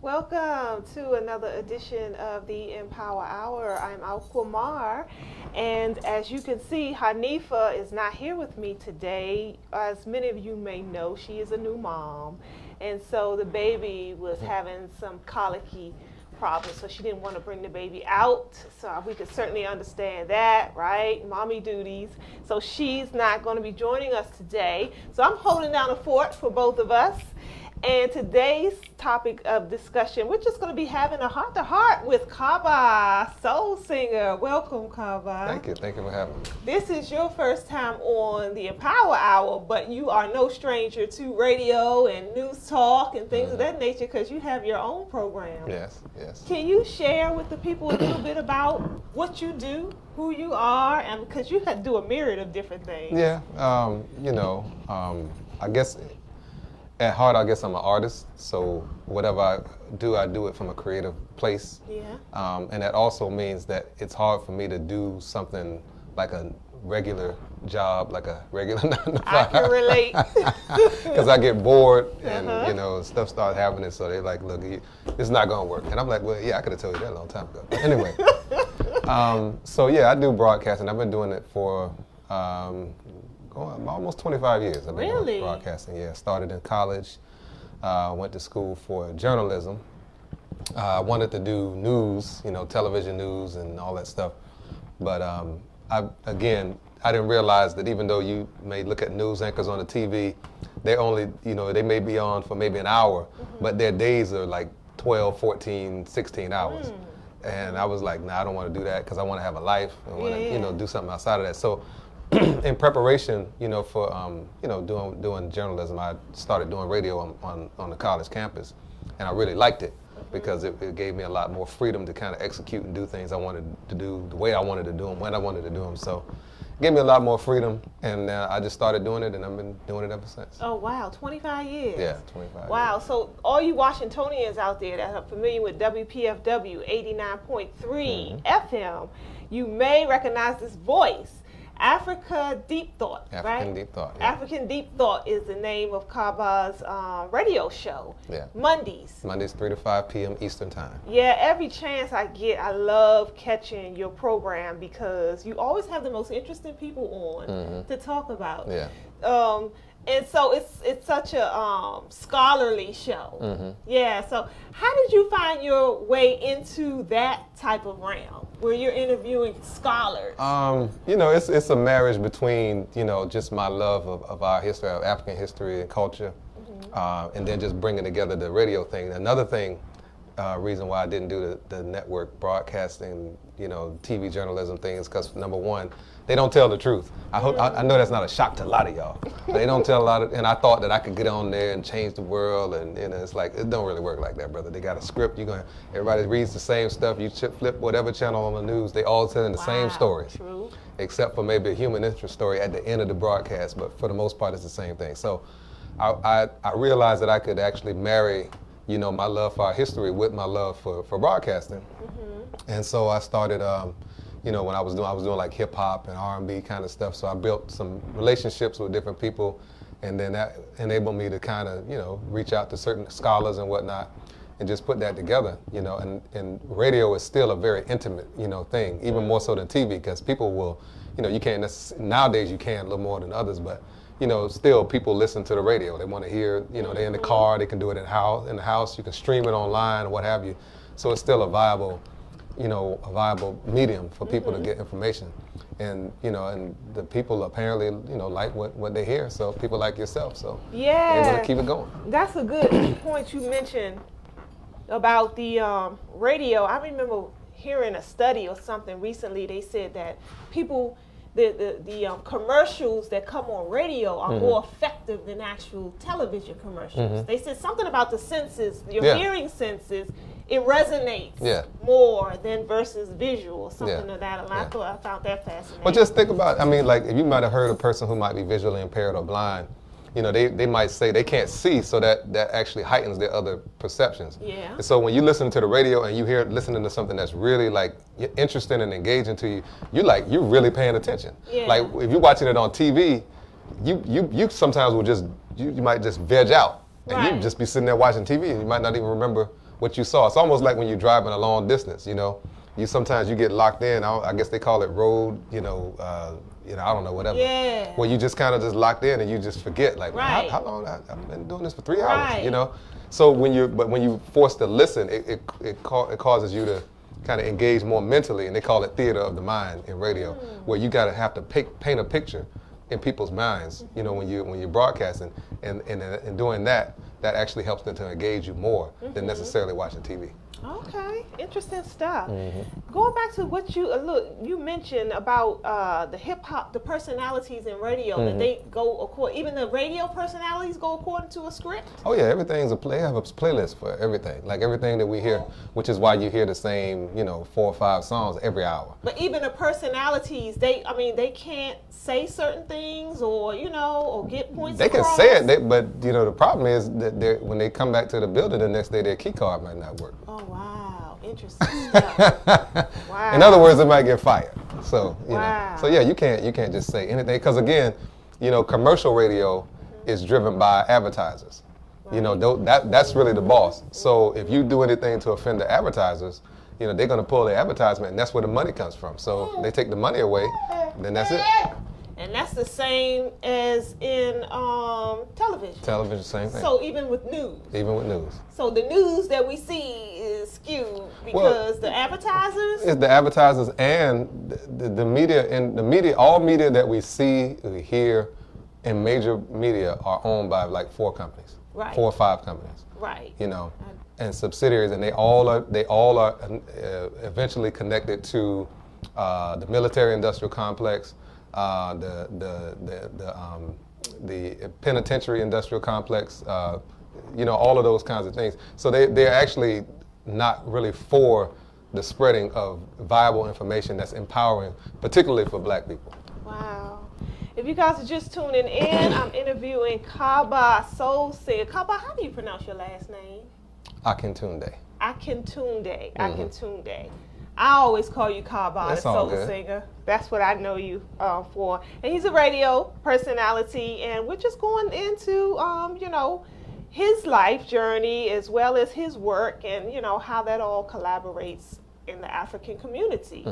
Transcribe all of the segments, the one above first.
Welcome to another edition of the Empower Hour. I'm Alqamar, and as you can see, Hanifa is not here with me today. As many of you may know, she is a new mom, and so the baby was having some colicky problems, so she didn't want to bring the baby out. So we could certainly understand that, right? Mommy duties. So she's not going to be joining us today. So I'm holding down a fort for both of us. And today's topic of discussion, we're just going to be having a heart-to-heart with Kaba, soul singer. Welcome, Kaba. Thank you for having me. This is your first time on the Empower Hour, but you are no stranger to radio and news talk and things of that nature because you have your own program. Yes. Can you share with the people a little bit about what you do, who you are, and because you do a myriad of different things? Yeah, I guess at heart, I guess I'm an artist, so whatever I do it from a creative place. Yeah. And that also means that it's hard for me to do something like a regular job, like a regular 9 to 5. I can relate. Because I get bored and, stuff starts happening, so they're like, look, it's not going to work. And I'm like, well, yeah, I could have told you that a long time ago. But anyway, so yeah, I do broadcasting. I've been doing it for almost 25 years. I've been doing broadcasting. Yeah, started in college, went to school for journalism. I wanted to do news, television news and all that stuff. But I didn't realize that even though you may look at news anchors on the TV, they only, they may be on for maybe an hour, but their days are like 12, 14, 16 hours. And I was like, nah, I don't want to do that because I want to have a life. I want to, do something outside of that. So in preparation, for doing journalism, I started doing radio on the college campus, and I really liked it because it gave me a lot more freedom to kind of execute and do things I wanted to do the way I wanted to do them, when I wanted to do them. So it gave me a lot more freedom, and I just started doing it, and I've been doing it ever since. Oh, wow, 25 years. Yeah, 25 Wow, years. So all you Washingtonians out there that are familiar with WPFW 89.3 FM, you may recognize this voice. Africa Deep Thought, right? African Deep Thought. Yeah. African Deep Thought is the name of Kaba's radio show. Yeah. Mondays 3 to 5 p.m. Eastern Time. Yeah, every chance I get, I love catching your program because you always have the most interesting people on to talk about. Yeah. And so it's such a scholarly show. Yeah, so how did you find your way into that type of realm where you're interviewing scholars? It's a marriage between, just my love of our history, of African history and culture, and then just bringing together the radio thing. Another thing, reason why I didn't do the network broadcasting, TV journalism thing is because, number one, they don't tell the truth. I know that's not a shock to a lot of y'all. They don't tell a lot of, and I thought that I could get on there and change the world, and it's like, it don't really work like that, brother. They got a script, everybody reads the same stuff, you flip whatever channel on the news, they all telling the same stories. True. Except for maybe a human interest story at the end of the broadcast, but for the most part it's the same thing. So I realized that I could actually marry, my love for our history with my love for broadcasting. And so I started, when I was doing like hip hop and R&B kind of stuff. So I built some relationships with different people, and then that enabled me to kind of, reach out to certain scholars and whatnot, and just put that together, and radio is still a very intimate, thing, even more so than TV, because people will, you can't nowadays you can a little more than others, but still people listen to the radio. They want to hear, they're in the car, they can do it in the house, you can stream it online, what have you. So it's still a viable medium for people to get information. And, and the people apparently, like what they hear. So people like yourself, so yeah, they want to keep it going. That's a good point you mentioned about the radio. I remember hearing a study or something recently. They said that people, the commercials that come on radio are more effective than actual television commercials. They said something about the senses, your hearing senses, it resonates more than versus visual, something of that. And I found that fascinating. But just think about, like if you might have heard a person who might be visually impaired or blind, they might say they can't see, so that actually heightens their other perceptions. Yeah. And so when you listen to the radio and you listening to something that's really like interesting and engaging to you, you're really paying attention. Yeah. Like if you're watching it on TV, you sometimes will you might just veg out, and you just be sitting there watching TV and you might not even remember what you saw. It's almost like when you're driving a long distance, you know. Sometimes you get locked in. I guess they call it road, I don't know, whatever. Yeah. Where you just kind of just locked in and you just forget, like, right. how long? I've been doing this for 3 hours, you know. So when you're forced to listen, it causes you to kind of engage more mentally, and they call it theater of the mind in radio, where you have to paint a picture in people's minds, when you're broadcasting, and doing that actually helps them to engage you more than necessarily watching TV. Okay, interesting stuff. Going back to what you mentioned about the hip hop, the personalities in radio, that they go according. Even the radio personalities go according to a script. Oh yeah, everything's they have a playlist for everything. Like everything that we hear, which is why you hear the same, 4 or 5 songs every hour. But even the personalities, they can't say certain things, or or get points. They can say it, but the problem is that when they come back to the building the next day, their key card might not work. Oh wow, interesting stuff. Wow. In other words, they might get fired. So wow. So yeah, you can't just say anything, because again, commercial radio is driven by advertisers. Right. That's really the boss. So if you do anything to offend the advertisers, they're going to pull the advertisement, and that's where the money comes from. So they take the money away, then that's it. And that's the same as in television. Television, same thing. So even with news. Even with news. So the news that we see is skewed because the advertisers. It's the advertisers and the media, all media that we see, we hear, and major media are owned by like 4 companies. Right. 4 or 5 companies. Right. And subsidiaries, and they all are eventually connected to the military-industrial complex. The penitentiary industrial complex, all of those kinds of things. So they're actually not really for the spreading of viable information that's empowering, particularly for Black people. Wow. If you guys are just tuning in, I'm interviewing Kaba Soul Singer. Kaba, how do you pronounce your last name? Akintunde. Akintunde. Akintunde. I always call you Kaba, the soul singer. That's what I know you for. And he's a radio personality, and we're just going into, his life journey as well as his work, and how that all collaborates in the African community.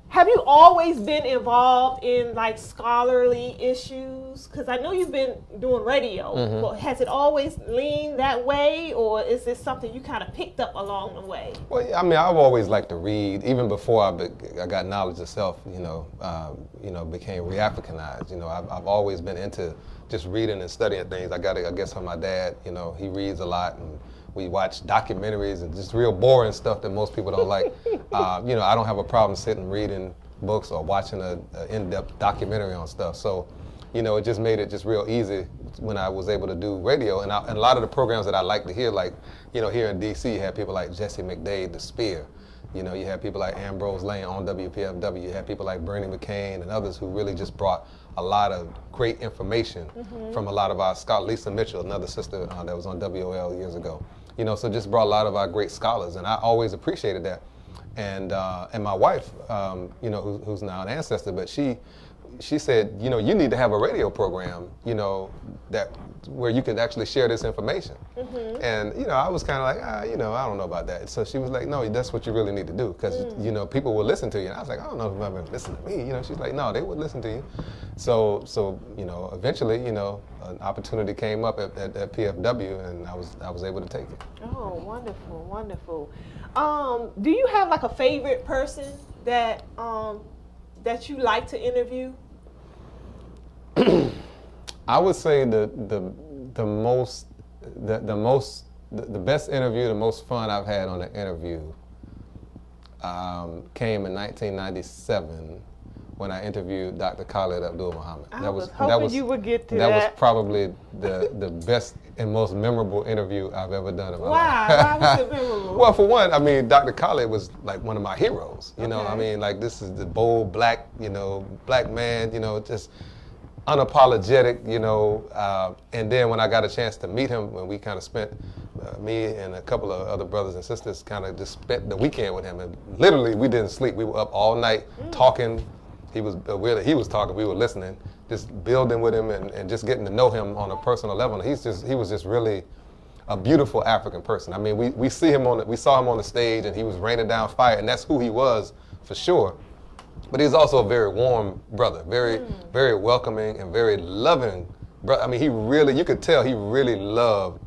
Have you always been involved in like scholarly issues? Because I know you've been doing radio, but has it always leaned that way, or is this something you kind of picked up along the way? Well, I mean, I've always liked to read, even before I got knowledge of self. Became re-Africanized. I've always been into just reading and studying things. I guess from my dad. He reads a lot, and we watch documentaries and just real boring stuff that most people don't like. I don't have a problem sitting reading books or watching an in-depth documentary on stuff. So, it just made it just real easy when I was able to do radio. And a lot of the programs that I like to hear, like, here in D.C., you had people like Jesse McDade, The Spear. You had people like Ambrose Lane on WPFW. You had people like Bernie McCain and others who really just brought a lot of great information from a lot of our scholars. Lisa Mitchell, another sister that was on WOL years ago. So just brought a lot of our great scholars, and I always appreciated that. And my wife, who's now an ancestor, but she said, you need to have a radio program, that where you can actually share this information. And I was kind of like, I don't know about that. So she was like, no, that's what you really need to do, because people will listen to you. And I was like, I don't know if they'll listen to me. She's like, no, they would listen to you. So eventually, an opportunity came up at PFW, and I was able to take it. Oh, wonderful, wonderful. Do you have like a favorite person that you like to interview? I would say the best interview, the most fun I've had on an interview came in 1997 when I interviewed Dr. Khalid Muhammad. I was hoping you would get to that. That was probably the best and most memorable interview I've ever done in my life. Why was it memorable? Well, for one, I mean, Dr. Khalid was like one of my heroes. I mean, like, this is the bold black man, just unapologetic, and then when I got a chance to meet him, when we kind of spent, me and a couple of other brothers and sisters kind of just spent the weekend with him, and literally we didn't sleep. We were up all night talking. He was talking, we were listening, just building with him and just getting to know him on a personal level. He was just really a beautiful African person. I mean, we saw him on the stage, and he was raining down fire, and that's who he was for sure. But he's also a very warm brother, very welcoming and very loving brother. I mean, you could tell he really loved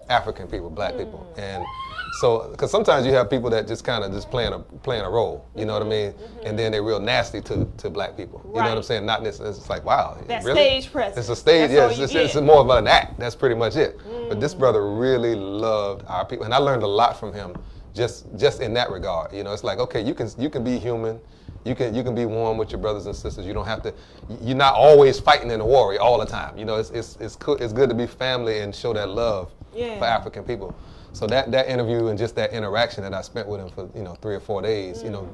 African people, black people. And so, because sometimes you have people that just kind of just playing a role, you know what I mean? And then they're real nasty to black people. You know what I'm saying? Not necessarily, it's like, wow. That really? stage presence. It's a stage, it's more of an act. That's pretty much it. But this brother really loved our people. And I learned a lot from him just in that regard. You know, it's like, okay, you can be human. You can be warm with your brothers and sisters. You don't have to. You're not always fighting in a war all the time. You know, it's good to be family and show that love for African people. So that interview and just that interaction that I spent with him for 3 or 4 days. You know,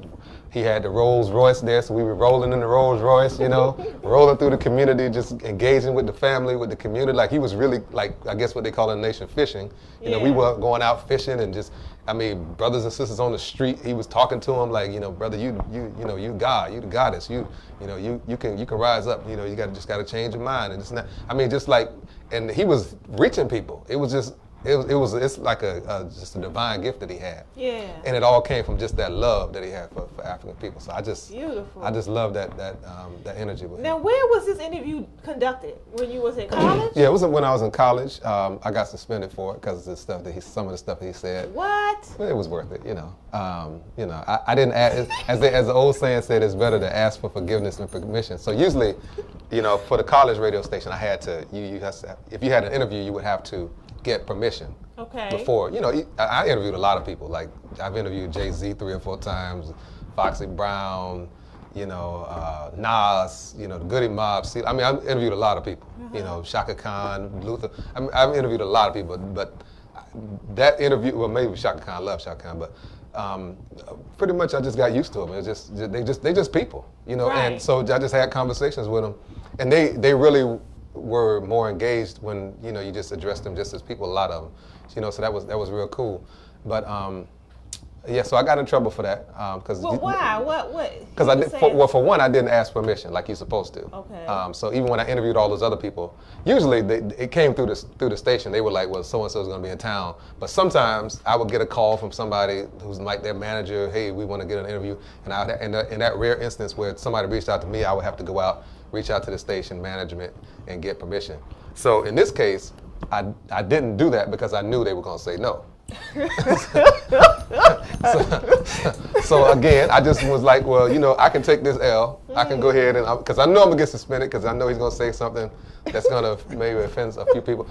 he had the Rolls Royce there, so we were rolling in the Rolls Royce. You know, rolling through the community, just engaging with the family, with the community. Like he was really like, I guess what they call in the nation, fishing. You know, we were going out fishing and just. I mean, brothers and sisters on the street. He was talking to them like, brother, you God, you the goddess. You can rise up. You know, you just got to change your mind. And it's not. I mean, just like, and he was reaching people. It was just. It's like just a divine gift that he had. Yeah. And it all came from just that love that he had for African people. So I just love that energy with him. Now, where was this interview conducted? When you was in college? Yeah, it was when I was in college. I got suspended for it because of the stuff some of the stuff that he said. What? But it was worth it, I didn't ask, as the old saying said, it's better to ask for forgiveness than permission. So usually, for the college radio station, I had to. If you had an interview, you would have to get permission. Okay. Before, I interviewed a lot of people. Like I've interviewed JayZ 3 or 4 times, Foxy Brown, Nas, the Goody Mob. I mean, I've interviewed a lot of people. Shaka Khan, Luther. I've interviewed a lot of people, but that interview, well, maybe Shaka Khan, love Shaka Khan, but pretty much I just got used to them. It's just they just people, Right. And so I just had conversations with them, and they really were more engaged when you just addressed them just as people. A lot of them, so that was real cool. But so I got in trouble for that because. Well, why? What? Because for one, I didn't ask permission like you're supposed to. Okay. So even when I interviewed all those other people, usually it came through the station. They were like, well, so and so is going to be in town. But sometimes I would get a call from somebody who's like their manager. Hey, we want to get an interview. And in that rare instance where somebody reached out to me, I would have to go out, reach out to the station management, and get permission. So in this case, I didn't do that because I knew they were going to say no. so again, I just was like, well, I can take this L. I can go ahead and, because I know I'm going to get suspended because I know he's going to say something that's going to maybe offend a few people.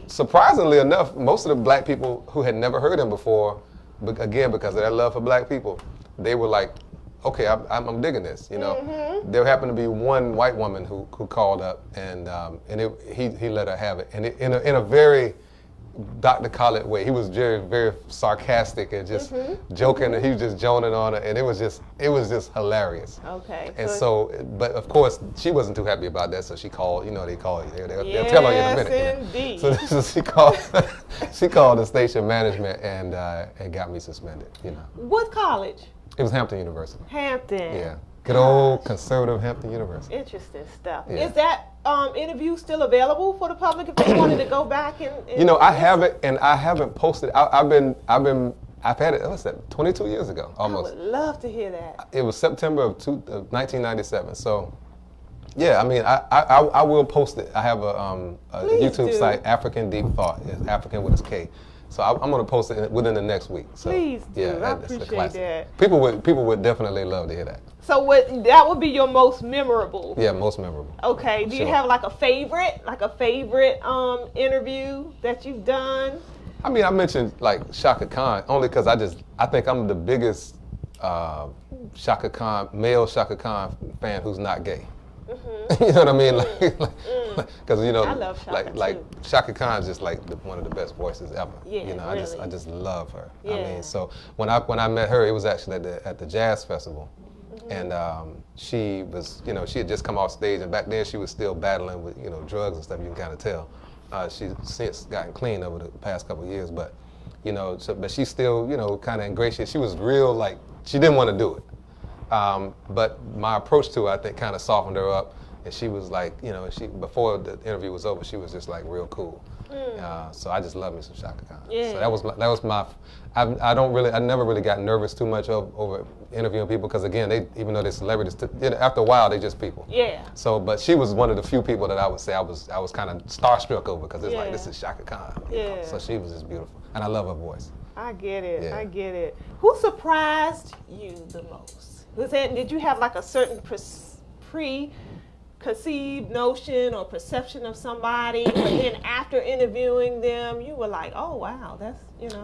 Surprisingly enough, most of the black people who had never heard him before, again, because of their love for black people, they were like, okay, I'm digging this, There happened to be one white woman who called up, and he let her have it, and in a very Dr. Khalid way. He was very, very sarcastic and just joking, and he was just joning on her, and it was just hilarious. Okay. And but of course, she wasn't too happy about that, so she called. They call you. They'll tell on you in a minute. Yes, indeed. So she called the station management and got me suspended. What college? It was Hampton University. Hampton. Yeah. Good old conservative Hampton University. Interesting stuff. Yeah. Is that interview still available for the public if they wanted to go back and I haven't posted. I've had it. What's that? 22 years ago, almost. I would love to hear that. It was September of 1997. So, yeah. I mean, I will post it. I have a YouTube site, African Deep Thought. It's African with its K. So I'm going to post it within the next week. So, please do. Yeah, I appreciate that. People would definitely love to hear that. So that would be your most memorable? Yeah, most memorable. Okay. Do you have like a favorite interview that you've done? I mean, I mentioned like Shaka Khan only because I think I'm the biggest male Shaka Khan fan who's not gay. Mm-hmm. You know what I mean? Because I love Shaka like Shaka Khan is just like one of the best voices ever. Yeah, really. I just love her. Yeah. I mean, so when I met her, it was actually at the jazz festival, and she was she had just come off stage, and back then she was still battling with drugs and stuff. You can kind of tell. She's since gotten clean over the past couple of years, but but she's still kind of ingratiated. She was real like she didn't want to do it. But my approach to her, I think, kind of softened her up, and she was like, before the interview was over, she was just like real cool. So I just love me some Shaka Khan. Yeah. So that was my. I never really got nervous too much over interviewing people because again, even though they're celebrities, after a while they just people. Yeah. So, but she was one of the few people that I would say I was kind of starstruck over because it's like this is Shaka Khan. You know? So she was just beautiful, and I love her voice. I get it. Yeah. I get it. Who surprised you the most? Did you have like a certain preconceived notion or perception of somebody, but then after interviewing them, you were like, oh wow, that's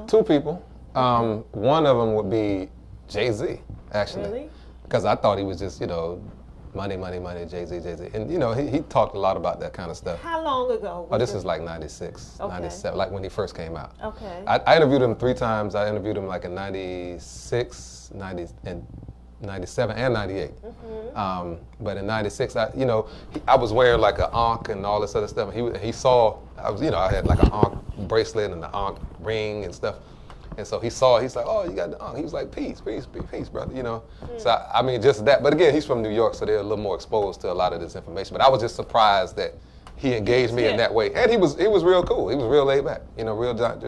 Two people. One of them would be JayZ, actually. Really? Because I thought he was just money, JayZ. And he talked a lot about that kind of stuff. How long ago? This is like 96, 97, like when he first came out. Okay. I interviewed him 3 times. I interviewed him like in 96, 97 and 98. But in 96, I was wearing like an Ankh and all this other stuff. He saw, I had like an Ankh bracelet and an Ankh ring and stuff. And so he's like, oh, you got the Ankh. He was like, peace, brother, So, I mean, just that. But again, he's from New York, so they're a little more exposed to a lot of this information. But I was just surprised that he engaged me in that way. And he was real cool. He was real laid back, real down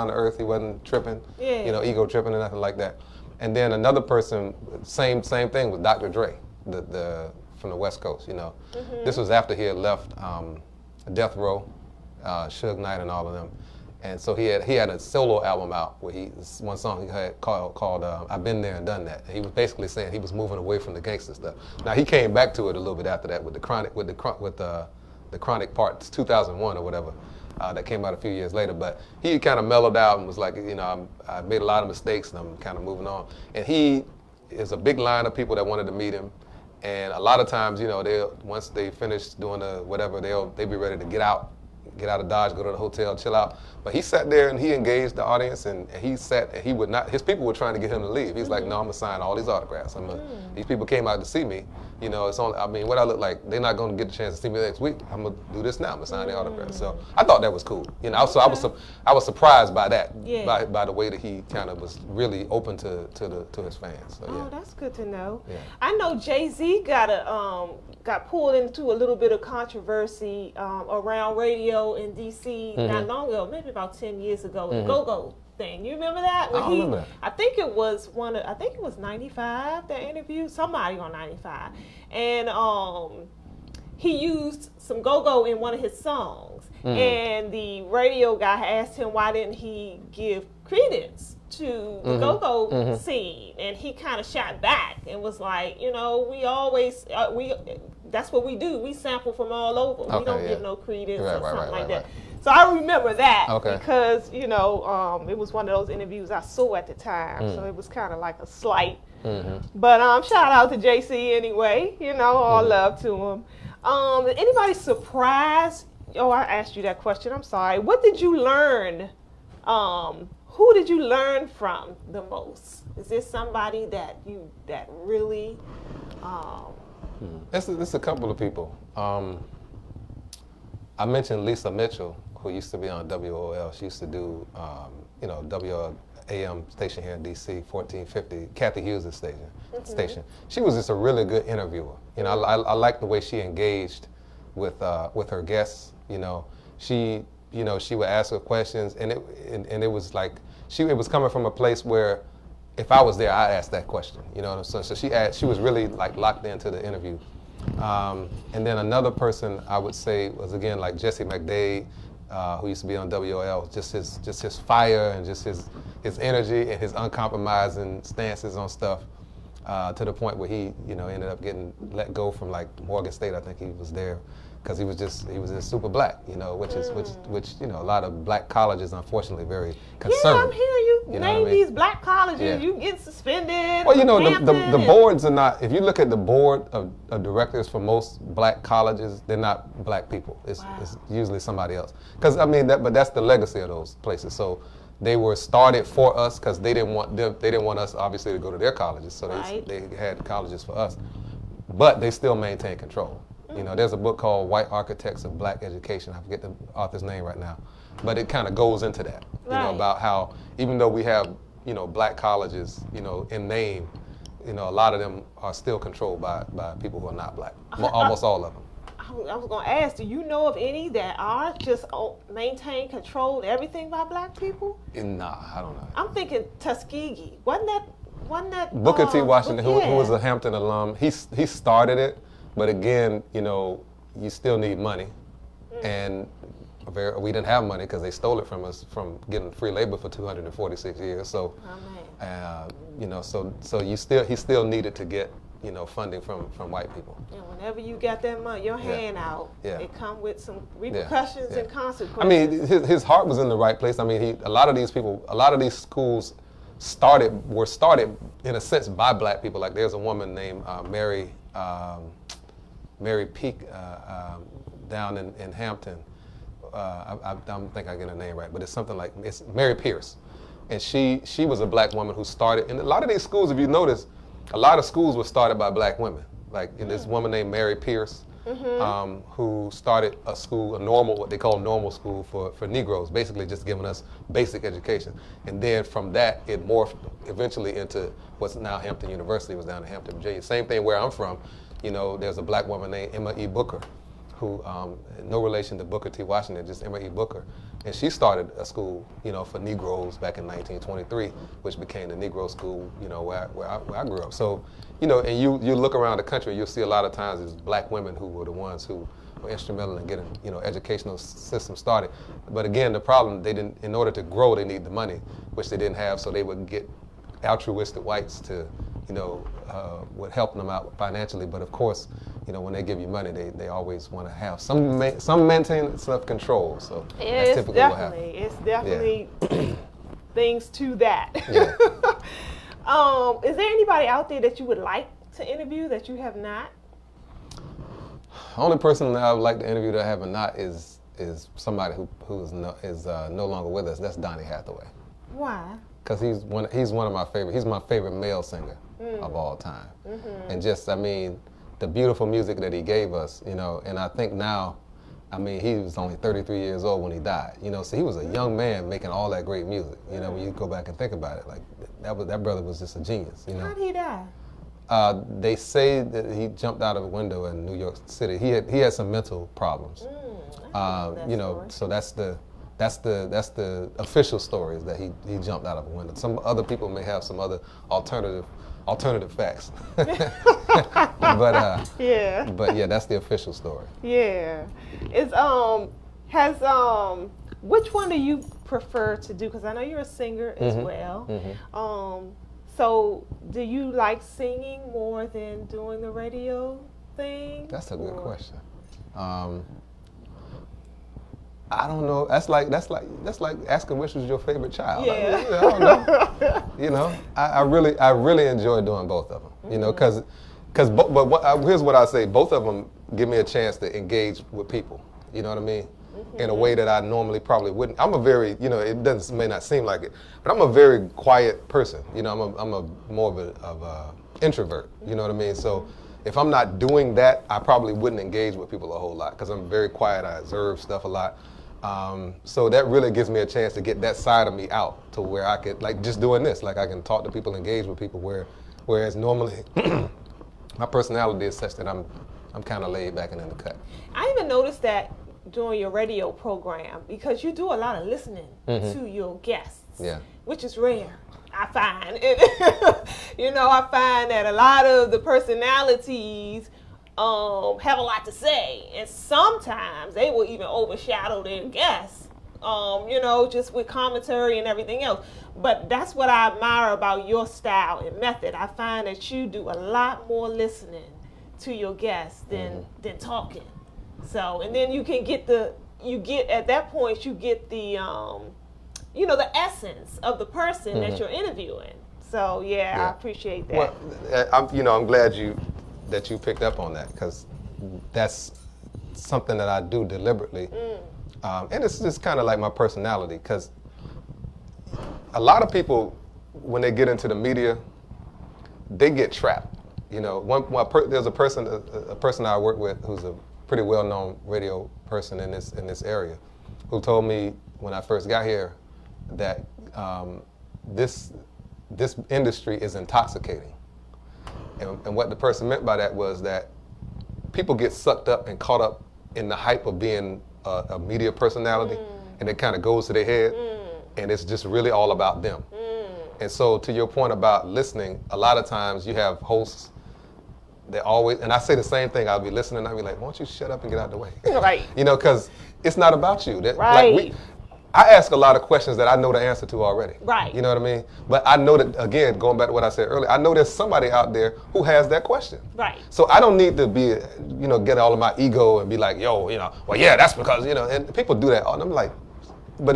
to earth. He wasn't tripping, ego tripping or nothing like that. And then another person, same thing with Dr. Dre, from the West Coast, This was after he had left Death Row, Suge Knight and all of them. And so he had a solo album out where one song he had called I've Been There and Done That. And he was basically saying he was moving away from the gangster stuff. Now he came back to it a little bit after that with the Chronic Part 2001 or whatever. That came out a few years later, but he kind of mellowed out and was like, I made a lot of mistakes and I'm kind of moving on. And he is a big line of people that wanted to meet him, and a lot of times, once they finish doing whatever, they'll be ready to get out of Dodge, go to the hotel, chill out. But he sat there and he engaged the audience, and he sat and he would not. His people were trying to get him to leave. He's like, no, I'm gonna sign all these autographs. These people came out to see me. It's only. I mean, what I look like, they're not gonna get the chance to see me next week. I'm gonna do this now. I'm gonna sign the autographs. So I thought that was cool. So I was surprised by that. Yeah. By the way that he kind of was really open to his fans. So, Oh, that's good to know. Yeah. I know JayZ got pulled into a little bit of controversy around radio in DC not long ago, maybe about 10 years ago. The Go-Go thing. You remember that? I don't remember that. I think it was 95 that interviewed somebody on 95, and he used some go-go in one of his songs, and the radio guy asked him why didn't he give credence to the go-go scene, and he kind of shot back and was like, we always that's what we do. We sample from all over. We don't give no credence or something like that. So I remember that because, it was one of those interviews I saw at the time. So it was kind of like a slight. But shout out to JC anyway, all love to him. Anybody surprised? Oh, I asked you that question. I'm sorry. What did you learn? Who did you learn from the most? Is there somebody that really... It's a couple of people. I mentioned Lisa Mitchell, who used to be on WOL. She used to do, WAM station here in DC, 1450, Kathy Hughes' station. She was just a really good interviewer. I like the way she engaged with her guests. She would ask her questions, and it was like it was coming from a place where if I was there, I'd ask that question. So she was really like locked into the interview. And then another person I would say was again like Jesse McDade, who used to be on WOL. Just his fire and just his energy and his uncompromising stances on stuff, to the point where he ended up getting let go from like Morgan State. I think he was there because he was just super black, which a lot of black colleges unfortunately very conservative. Yeah, I'm hearing you name these black colleges. Yeah. You get suspended. Well, the boards are not. If you look at the board of directors for most black colleges, they're not black people. It's usually somebody else. Because but that's the legacy of those places. So they were started for us because they didn't want us obviously to go to their colleges. So they had colleges for us, but they still maintain control. There's a book called White Architects of Black Education. I forget the author's name right now. But it kind of goes into that, about how even though we have, black colleges, in name, a lot of them are still controlled by people who are not black. Almost all of them. I was going to ask, do you know of any that are just maintain control everything by black people? Nah, I don't know. I'm thinking Tuskegee. Wasn't that Booker T. Washington, who was a Hampton alum, he started it, but again, you know, you still need money, and we didn't have money because they stole it from us from getting free labor for 246 years. So, you know, so he still needed to get, you know, funding from white people. And whenever you got that money, your hand out, it come with some repercussions and consequences. I mean, his heart was in the right place. I mean, a lot of these schools were started in a sense by black people. Like there's a woman named Mary Peak down in Hampton. I don't think I get her name right, but it's something like, it's Mary Pierce. And she was a black woman who started, and a lot of these schools, if you notice, a lot of schools were started by black women. Like this woman named Mary Pierce, who started a school, what they call normal school for Negroes, basically just giving us basic education. And then from that, it morphed eventually into what's now Hampton University, was down in Hampton, Virginia. Same thing where I'm from. You know, there's a black woman named Emma E. Booker, who, no relation to Booker T. Washington, just Emma E. Booker. And she started a school, you know, for Negroes back in 1923, which became the Negro school, you know, where I grew up. So, you know, and you look around the country, you'll see a lot of times it's black women who were the ones who were instrumental in getting, you know, educational system started. But again, the problem, in order to grow, they need the money, which they didn't have, so they would get altruistic whites to, you know, would help them out financially. But of course, you know, when they give you money, they always want to have some maintenance of control. So that's typically what happens. It's definitely things to that. Yeah. Is there anybody out there that you would like to interview that you have not? Only person that I would like to interview that I have not is somebody who is no longer with us. That's Donny Hathaway. Why? Because he's one of my favorite. He's my favorite male singer of all time, and just, I mean, the beautiful music that he gave us, you know. And I think now, I mean, he was only 33 years old when he died, you know. So he was a young man making all that great music, you know. When you go back and think about it, like that brother was just a genius, you know. How did he die? They say that he jumped out of a window in New York City. He had some mental problems, you know. So that's the official story, is that he jumped out of a window. Some other people may have some other alternative facts. But yeah, that's the official story. Yeah. Which one do you prefer to do? Because I know you're a singer as well. So do you like singing more than doing the radio thing? That's a good question. I don't know. That's like asking which was your favorite child. Yeah. I don't know. You know, I really enjoy doing both of them. You know, here's what I say: both of them give me a chance to engage with people. You know what I mean? In a way that I normally probably wouldn't. I'm a very, you know, may not seem like it, but I'm a very quiet person. You know, I'm a more of a introvert. You know what I mean? So if I'm not doing that, I probably wouldn't engage with people a whole lot, because I'm very quiet. I observe stuff a lot. So that really gives me a chance to get that side of me out, to where I could, like, just doing this, like, I can talk to people, engage with people, whereas normally my personality is such that I'm kind of laid back and in the cut. I even noticed that during your radio program, because you do a lot of listening to your guests, which is rare, I find. You know, I find that a lot of the personalities have a lot to say, and sometimes they will even overshadow their guests, you know, just with commentary and everything else. But that's what I admire about your style and method. I find that you do a lot more listening to your guests than talking. So, and then you can get at that point, you get the, you know, the essence of the person that you're interviewing. So, I appreciate that. Well, I'm glad that you picked up on that, because that's something that I do deliberately. And it's just kind of like my personality, because a lot of people, when they get into the media, they get trapped. You know, there's a person I work with who's a pretty well-known radio person in this area, who told me when I first got here that this industry is intoxicating. And what the person meant by that was that people get sucked up and caught up in the hype of being a media personality, and it kind of goes to their head, and it's just really all about them. And so to your point about listening, a lot of times you have hosts that always, and I say the same thing, I'll be listening, I'll be like, why don't you shut up and get out of the way? Right. You know, because it's not about you. Right. Like I ask a lot of questions that I know the answer to already. Right. You know what I mean? But I know that, again, going back to what I said earlier, I know there's somebody out there who has that question. Right. So I don't need to be, get all of my ego and be like, yo, well, yeah, that's because, and people do that. And I'm like, but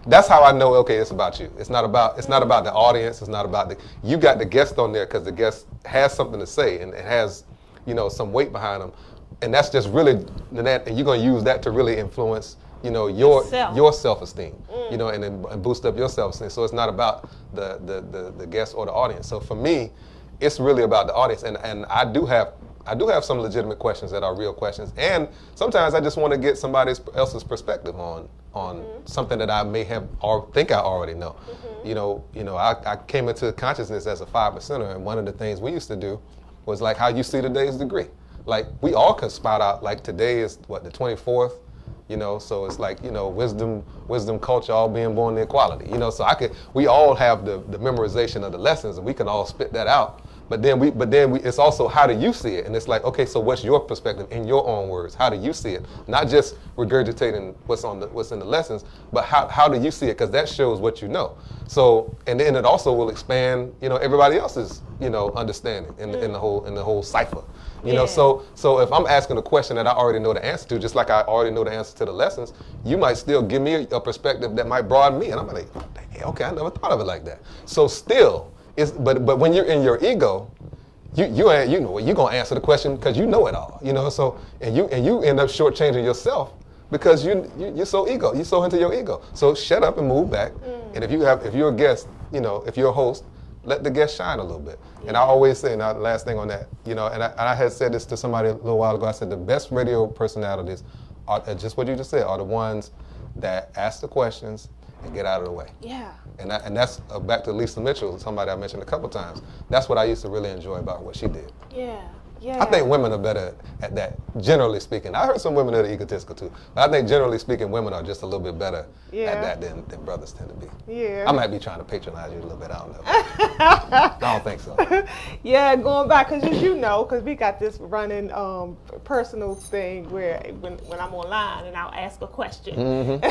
that's how I know, okay, it's about you. It's not about the audience. It's not about you got the guest on there because the guest has something to say and it has, some weight behind them. And that's just really, and you're going to use that to really influence your self-esteem, and boost up your self-esteem. So it's not about the guest or the audience. So for me, it's really about the audience, and I do have some legitimate questions that are real questions, and sometimes I just want to get somebody else's perspective on something that I may have or think I already know. I came into consciousness as a 5%er, and one of the things we used to do was like how you see today's degree. Like we all can spout out like today is the 24th. So it's like, wisdom, culture, all being born in equality. So we all have the memorization of the lessons and we can all spit that out. But then it's also how do you see it? And it's like, okay, so what's your perspective in your own words? How do you see it? Not just regurgitating what's in the lessons, but how do you see it? Because that shows what you know. So, and then it also will expand, everybody else's, understanding in the whole cipher. So if I'm asking a question that I already know the answer to, just like I already know the answer to the lessons, you might still give me a perspective that might broaden me, and I'm like, okay, I never thought of it like that. So still, but when you're in your ego, you're gonna answer the question because you know it all, So and you end up shortchanging yourself because you're so into your ego. So shut up and move back. And if you're a guest, if you're a host, let the guest shine a little bit. And I always say, now the last thing on that, and I had said this to somebody a little while ago, I said the best radio personalities are just what you just said, are the ones that ask the questions and get out of the way. Yeah. And that's back to Lisa Mitchell, somebody I mentioned a couple times. That's what I used to really enjoy about what she did. Yeah. Yeah. I think women are better at that, generally speaking. I heard some women that are egotistical too, but I think generally speaking, women are just a little bit better at that than brothers tend to be. Yeah. I might be trying to patronize you a little bit, I don't know. I don't think so. Yeah, going back, because we got this running personal thing where when I'm online and I'll ask a question. Mm-hmm.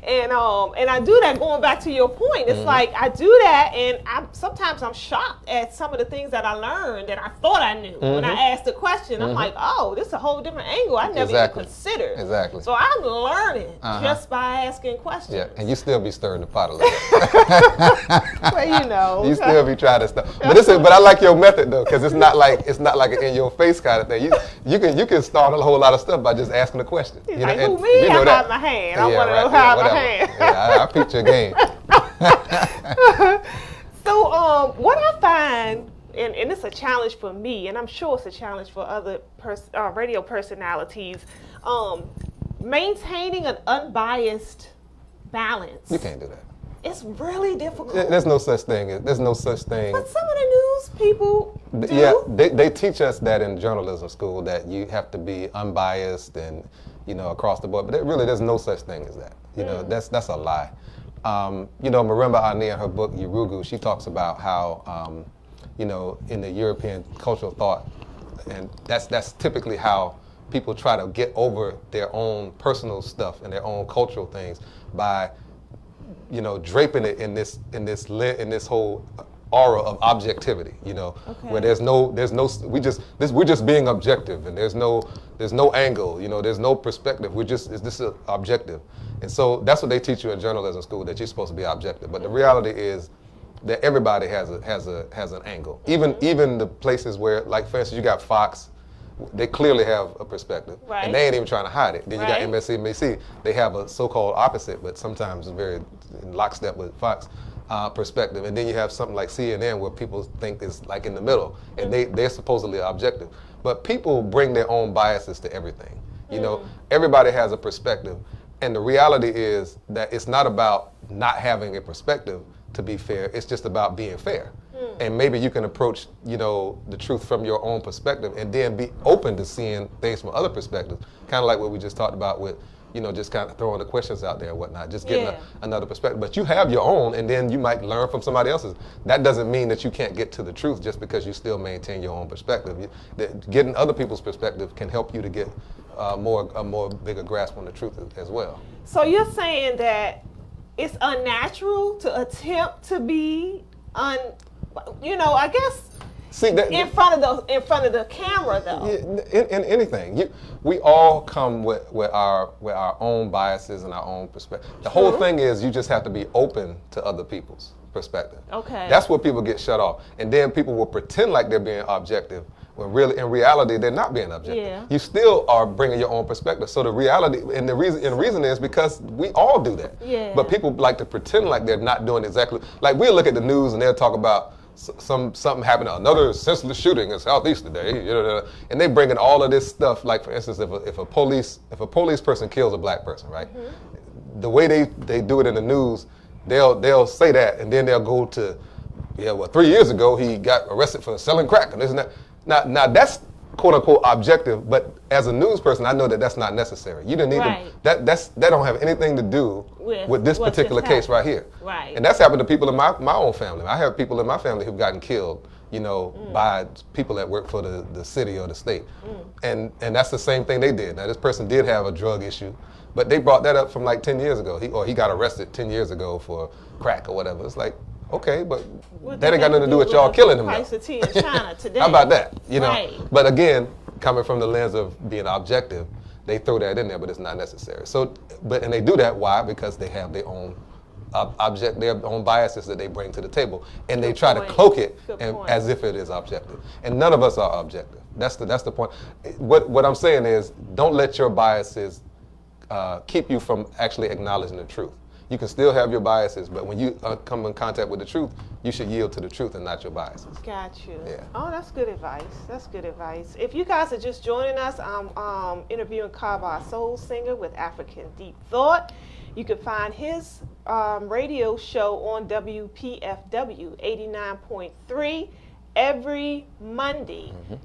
and I do that, going back to your point. It's like I do that and sometimes I'm shocked at some of the things that I learned that I thought I knew. When I asked the question, I'm like, oh, this is a whole different angle I never even considered. Exactly. So I'm learning just by asking questions. Yeah, and you still be stirring the pot a little bit. Well, you still be trying to stuff. But I like your method though, because it's not like an in your face kind of thing. You can start a whole lot of stuff by just asking a question. He's like, who me? I have my hand. I want to know how my hand. Yeah, I peeped your game. So what I find, and it's a challenge for me, and I'm sure it's a challenge for other radio personalities, maintaining an unbiased balance. You can't do that. It's really difficult. There's no such thing. But some of the news people do. Yeah, they teach us that in journalism school, that you have to be unbiased and, across the board. But there's no such thing as that. That's a lie. Marimba Ani in her book, Yurugu, she talks about how, in the European cultural thought, and that's typically how people try to get over their own personal stuff and their own cultural things by, draping it in this whole aura of objectivity, where we're just being objective, and there's no angle, there's no perspective. This is objective. And so that's what they teach you in journalism school, that you're supposed to be objective. But the reality is that everybody has an angle. Even the places where, like for instance, you got Fox, they clearly have a perspective, right, and they ain't even trying to hide it. Then you got MSNBC, they have a so-called opposite, but sometimes very in lockstep with Fox perspective. And then you have something like CNN, where people think is like in the middle, and they're supposedly objective. But people bring their own biases to everything. Everybody has a perspective, and the reality is that it's not about not having a perspective to be fair. It's just about being fair. And maybe you can approach, the truth from your own perspective, and then be open to seeing things from other perspectives. Kind of like what we just talked about with, just kind of throwing the questions out there and whatnot, just getting another perspective. But you have your own, and then you might learn from somebody else's. That doesn't mean that you can't get to the truth just because you still maintain your own perspective. Getting other people's perspective can help you to get a more bigger grasp on the truth as well. So you're saying that it's unnatural to attempt to be I guess. See, in front of the camera, though. In anything, we all come with our own biases and our own perspective. The whole thing is you just have to be open to other people's perspective. Okay. That's where people get shut off, and then people will pretend like they're being objective when really, in reality, they're not being objective. Yeah. You still are bringing your own perspective. So the reality, and the reason is because we all do that. Yeah. But people like to pretend like they're not doing exactly. Like we'll look at the news and they'll talk about something happened, another senseless shooting in Southeast today, and they bring in all of this stuff. Like for instance, if a police person kills a black person, right? Mm-hmm. The way they do it in the news, they'll say that, and then they'll go to, 3 years ago he got arrested for selling crack and this and that. Now that's quote unquote objective, but as a news person, I know that that's not necessary. You didn't need that don't have anything to do with this particular case right here. Right. And that's happened to people in my own family. I have people in my family who've gotten killed, by people that work for the city or the state. And that's the same thing they did. Now this person did have a drug issue, but they brought that up from like 10 years ago. He got arrested 10 years ago for crack or whatever. It's like, okay, but that ain't got nothing to do with y'all killing him. Price of tea in China today. How about that? Right. But again, coming from the lens of being objective, they throw that in there, but it's not necessary. So, and they do that, why? Because they have their own their own biases that they bring to the table, and they try to cloak it as if it is objective. And none of us are objective. That's the point. What I'm saying is, don't let your biases keep you from actually acknowledging the truth. You can still have your biases, but when you come in contact with the truth, you should yield to the truth and not your biases. Got you. Yeah. Oh, that's good advice. That's good advice. If you guys are just joining us, I'm interviewing Kaba, a soul singer with African Deep Thought. You can find his radio show on WPFW 89.3 every Monday. Mm-hmm.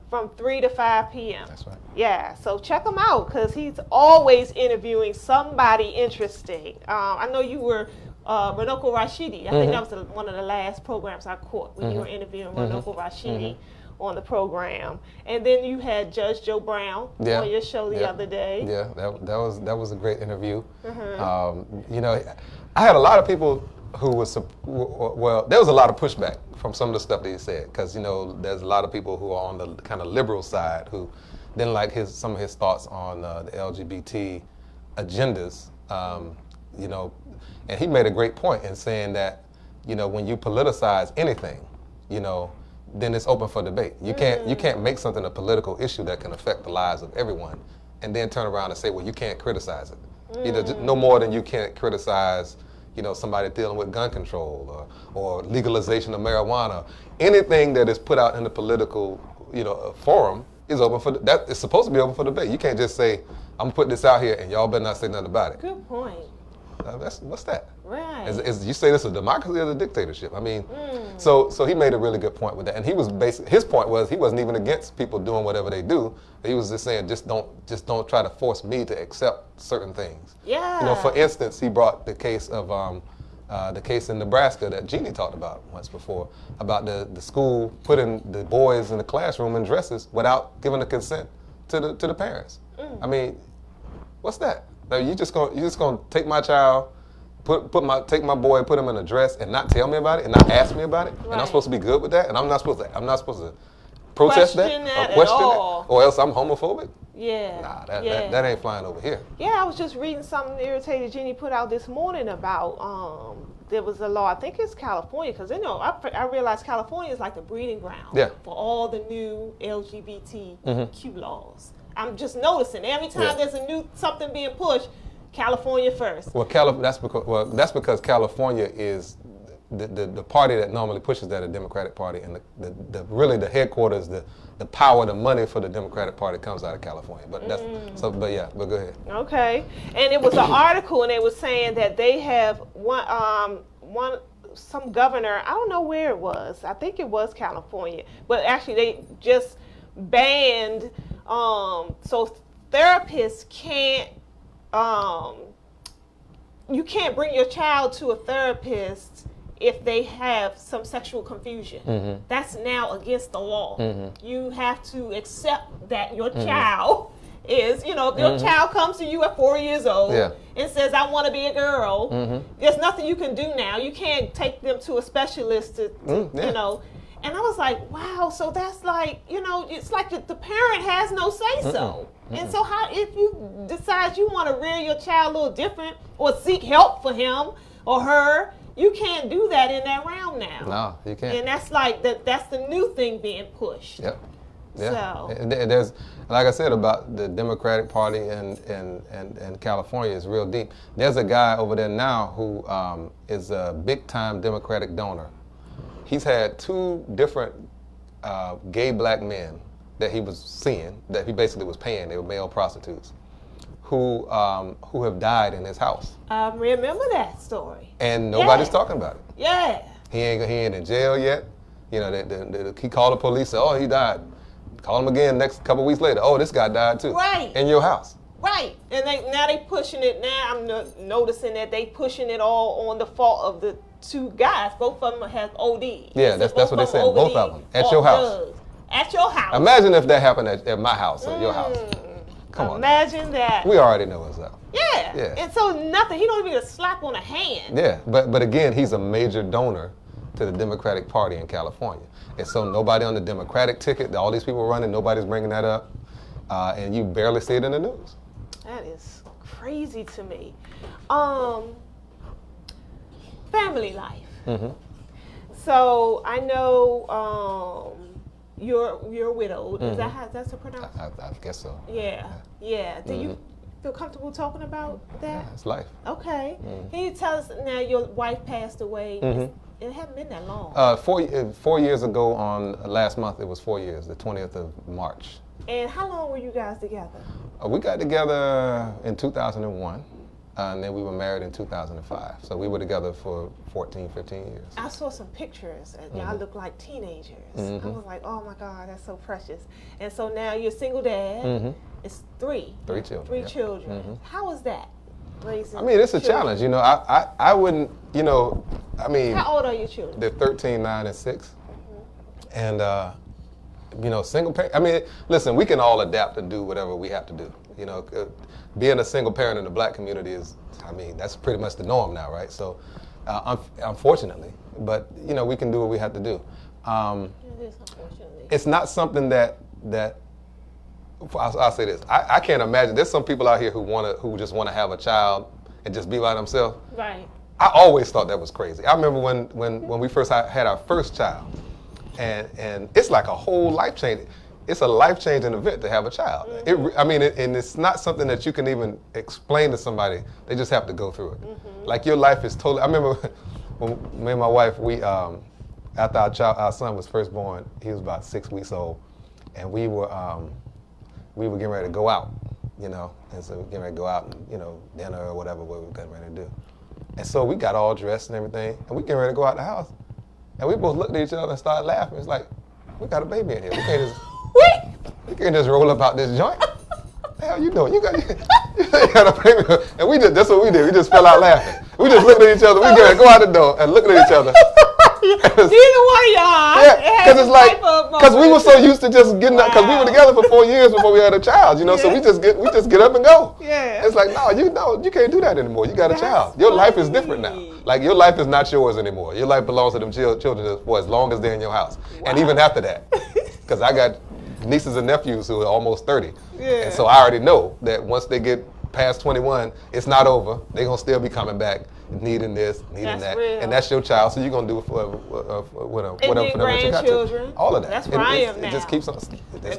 From 3 to 5 p.m. That's right. Yeah, so check him out because he's always interviewing somebody interesting. I know you were Runoko Rashidi. I think that was one of the last programs I caught when you were interviewing Runoko Rashidi on the program. And then you had Judge Joe Brown on your show the other day. Yeah, that was a great interview. I had a lot of people who was, there was a lot of pushback from some of the stuff that he said, because there's a lot of people who are on the kind of liberal side who didn't like some of his thoughts on the LGBT agendas, and he made a great point in saying that when you politicize anything, then it's open for debate. You can't make something a political issue that can affect the lives of everyone, and then turn around and say, well, you can't criticize it. No more than you can't criticize somebody dealing with gun control or legalization of marijuana. Anything that is put out in the political, forum is open for that. It's supposed to be open for debate. You can't just say, "I'm gonna put this out here and y'all better not say nothing about it." Good point. What's that? Right. Is you say this is a democracy or a dictatorship? I mean, so he made a really good point with that, and he was his point was he wasn't even against people doing whatever they do. He was just saying, just don't try to force me to accept certain things. Yeah. For instance, he brought the case of the case in Nebraska that Jeannie talked about once before, about the school putting the boys in the classroom in dresses without giving the consent to the parents. I mean, what's that? You just gonna take my child, take my boy, put him in a dress, and not tell me about it, and not ask me about it, and I'm supposed to be good with that, and I'm not supposed to protest that or question that, or else I'm homophobic. Yeah. Nah, that ain't flying over here. Yeah, I was just reading something Irritated Jeannie put out this morning about there was a law, I think it's California, because I realized California is like the breeding ground for all the new LGBTQ laws. I'm just noticing every time there's a new something being pushed, California first. Well, that's because California is the party that normally pushes that, a Democratic Party, and really the headquarters, the power, the money for the Democratic Party comes out of California. But but go ahead. Okay, and it was an article, and they were saying that they have one some governor, I don't know where it was. I think it was California, but actually they just banned. So therapists can't. You can't bring your child to a therapist if they have some sexual confusion. That's now against the law. You have to accept that your child is, if your child comes to you at 4 years old and says, I want to be a girl, there's nothing you can do now. You can't take them to a specialist to And I was like, wow, so that's like, it's like the parent has no say-so. And so how, if you decide you want to rear your child a little different or seek help for him or her, you can't do that in that realm now. No, you can't. And that's like, that's the new thing being pushed. Yep. Yeah. So. And there's, like I said, about the Democratic Party and California is real deep. There's a guy over there now who is a big-time Democratic donor. He's had 2 different gay black men that he was seeing, that he basically was paying. They were male prostitutes, who have died in his house. I remember that story. And nobody's talking about it. Yeah. He ain't in jail yet. He called the police, said, oh, he died. Call him again next couple weeks later. Oh, this guy died too. Right. In your house. Right. And now they pushing it. Now I'm noticing that they pushing it all on the fault of the 2 guys. Both of them have OD. Yeah, that's what they said. Both of them. At your house. Drugs. At your house. Imagine if that happened at my house or your house. Come on. Imagine that. We already know what's up. Yeah. And so nothing. He don't even get a slap on the hand. Yeah. But again, he's a major donor to the Democratic Party in California. And so nobody on the Democratic ticket, all these people running, nobody's bringing that up. And you barely see it in the news. That is crazy to me. Family life. So I know you're widowed. Is that's a pronounce? I guess so. Yeah. Do you feel comfortable talking about that? Yeah, it's life. Okay. Can you tell us now? Your wife passed away. It hasn't been that long. 4 years ago on last month, it was 4 years, the 20th of March. And how long were you guys together? We got together in 2001, and then we were married in 2005. So we were together for 14, 15 years. I saw some pictures, and y'all look like teenagers. I was like, oh my God, that's so precious. And so now you're a single dad. It's 3. 3 children. 3 children. How is that? I mean, it's a challenge. I wouldn't, How old are your children? They're 13, 9, and 6. And, single parent. I mean, listen, we can all adapt and do whatever we have to do. Being a single parent in the black community is, that's pretty much the norm now, right? So, unfortunately, but, we can do what we have to do. It is unfortunately. It's not something that I'll say this. I can't imagine. There's some people out here who just want to have a child and just be by themselves. Right. I always thought that was crazy. I remember when we first had our first child, and it's like a whole life change. It's a life changing event to have a child. And it's not something that you can even explain to somebody. They just have to go through it. Like your life is totally. I remember when me and my wife, we after our son was first born, he was about 6 weeks old, and we were getting ready to go out, and so we were getting ready to go out, dinner or whatever we were getting ready to do. And so we got all dressed and everything, and we getting ready to go out the house. And we both looked at each other and started laughing. It's like, we got a baby in here. We can't just roll up out this joint. What the hell you doing? You got a baby. And that's what we did. We just fell out laughing. We just looked at each other. We getting ready to go out the door and looking at each other. Neither one of y'all. Yeah, because it's like, because we were so used to just getting up, because we were together for 4 years before we had a child, so we just get up and go. Yeah. It's like, no, you can't do that anymore. You got a child. Your life is different now. Like, your life is not yours anymore. Your life belongs to them children for as long as they're in your house. Wow. And even after that. Because I got nieces and nephews who are almost 30. Yeah. And so I already know that once they get past 21, it's not over. They're going to still be coming back, needing this, needing that. Real. And that's your child, so you're going to do it for whatever for them that you got to. All of that. That's where I am now. It just keeps on